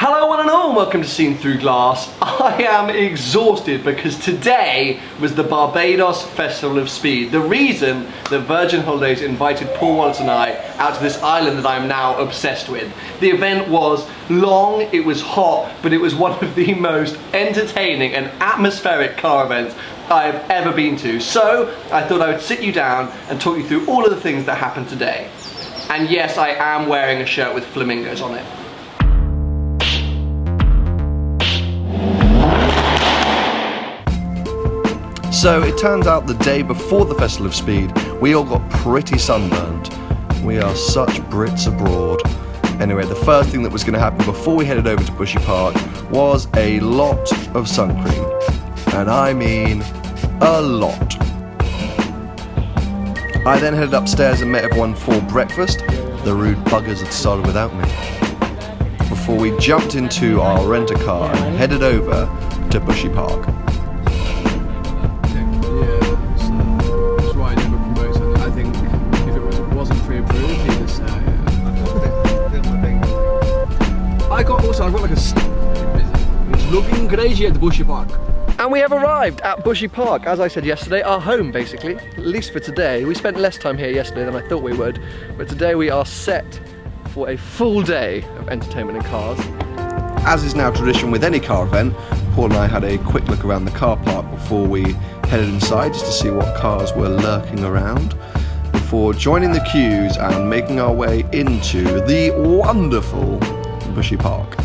Hello one and all, welcome to Seen Through Glass. I am exhausted because today was the Barbados Festival of Speed. The reason that Virgin Holidays invited Paul Wallace and I out to this island that I'm now obsessed with. The event was long, it was hot, but it was one of the most entertaining and atmospheric car events I've ever been to. So I thought I would sit you down and talk you through all of the things that happened today. And yes, I am wearing a shirt with flamingos on it. So it turns out the day before the Festival of Speed, we all got pretty sunburned. We are such Brits abroad. Anyway, the first thing that was going to happen before we headed over to Bushy Park was a lot of sun cream. And I mean, a lot. I then headed upstairs and met everyone for breakfast. The rude buggers had started without me. Before we jumped into our rent-a-car and headed over to Bushy Park. I've got like it's looking crazy at Bushy Park. And we have arrived at Bushy Park, as I said yesterday, our home basically, at least for today. We spent less time here yesterday than I thought we would, but today we are set for a full day of entertainment in cars. As is now tradition with any car event, Paul and I had a quick look around the car park before we headed inside just to see what cars were lurking around, before joining the queues and making our way into the wonderful Bushy Park.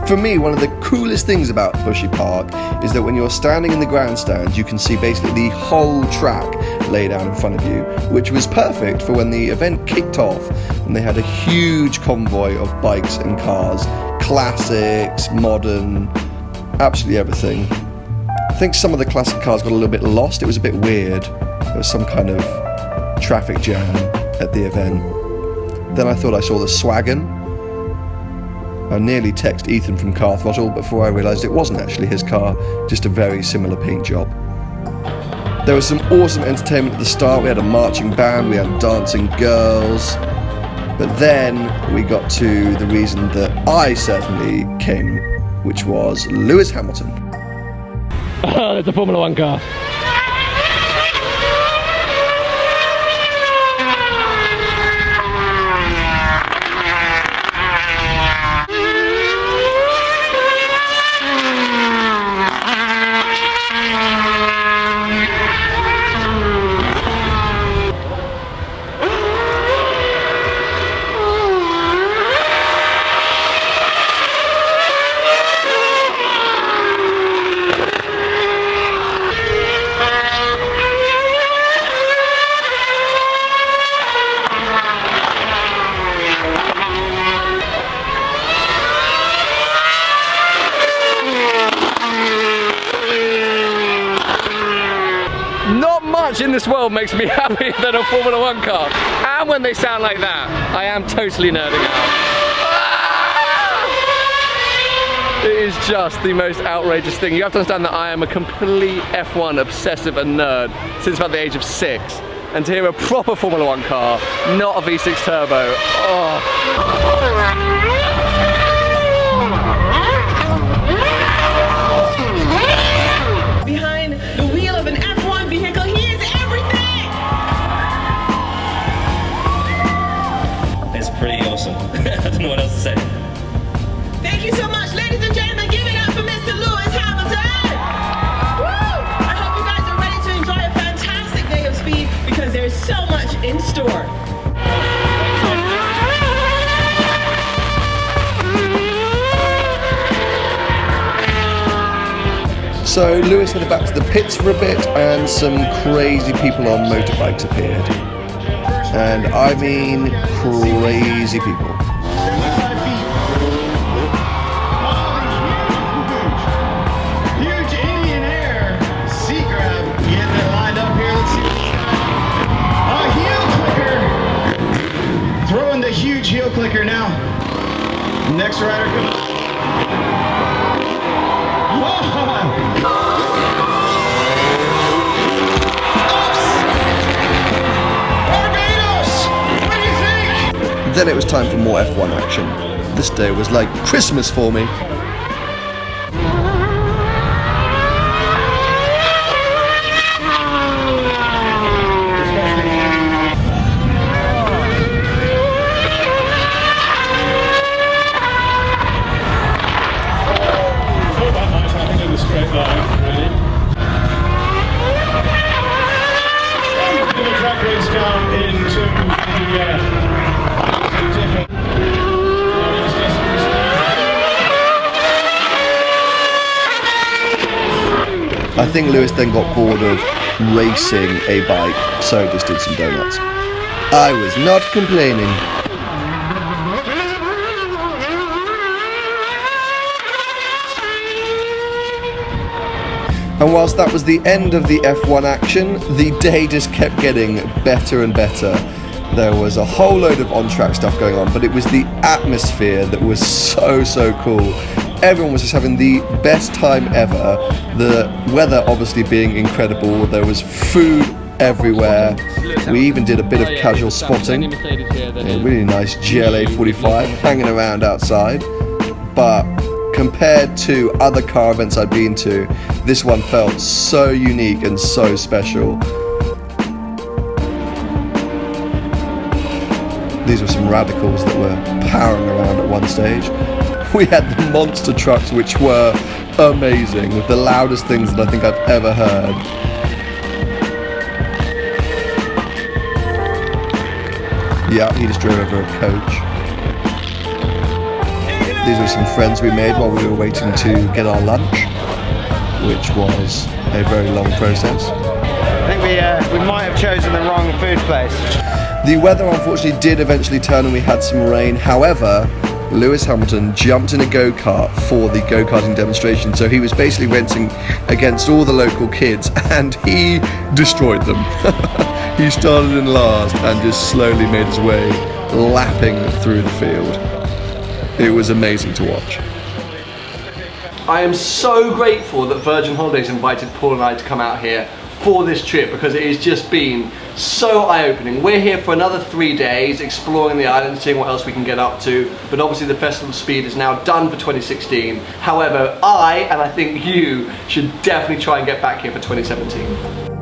For me, one of the coolest things about Bushy Park is that when you're standing in the grandstand, you can see basically the whole track laid out in front of you, which was perfect for when the event kicked off and they had a huge convoy of bikes and cars, classics, modern, absolutely everything. I think some of the classic cars got a little bit lost. It was a bit weird. There was some kind of traffic jam at the event. Then I thought I saw the Swagon. I nearly texted Ethan from Car Throttle before I realised it wasn't actually his car, just a very similar paint job. There was some awesome entertainment at the start. We had a marching band, we had dancing girls, but then we got to the reason that I certainly came, which was Lewis Hamilton. Oh, there's a Formula 1 car. In this world makes me happier than a Formula 1 car, and when they sound like that, I am totally nerding out. Ah! It is just the most outrageous thing. You have to understand that I am a complete F1 obsessive and nerd since about the age of 6, and to hear a proper Formula 1 car, not a V6 turbo, oh. Behind the wheel of an F1 vehicle, he is everything! It's pretty awesome. I don't know what else to say. Thank you so much, ladies and gentlemen. Give it up for Mr. Lewis Hamilton! Woo! I hope you guys are ready to enjoy a fantastic day of speed because there's so much in store. So Lewis headed back to the pits for a bit and some crazy people on motorbikes appeared. And I mean crazy people. Huge alien air sea grab. Getting it lined up here. Let's see. A heel clicker. Throwing the huge heel clicker now. Next rider comes. Then it was time for more F1 action. This day was like Christmas for me. I think Lewis then got bored of racing a bike, so just did some donuts. I was not complaining. And whilst that was the end of the F1 action, the day just kept getting better and better. There was a whole load of on-track stuff going on, but it was the atmosphere that was so cool. Everyone was just having the best time ever. The weather obviously being incredible. There was food everywhere. We even did a bit of casual spotting. A really nice GLA 45 hanging around outside. But compared to other car events I've been to, this one felt so unique and so special. These were some radicals that were powering around at one stage. We had the monster trucks, which were amazing, the loudest things that I think I've ever heard. Yeah, he just drove over a coach. These were some friends we made while we were waiting to get our lunch, which was a very long process. I think we might have chosen the wrong food place. The weather unfortunately did eventually turn and we had some rain. However, Lewis Hamilton jumped in a go-kart for the go-karting demonstration, so he was basically racing against all the local kids and he destroyed them. He started in last and just slowly made his way lapping through the field. It was amazing to watch. I am so grateful that Virgin Holidays invited Paul and I to come out here for this trip, because it has just been so eye-opening. We're here for another 3 days exploring the island, seeing what else we can get up to, but obviously the Festival of Speed is now done for 2016. However, I think you should definitely try and get back here for 2017.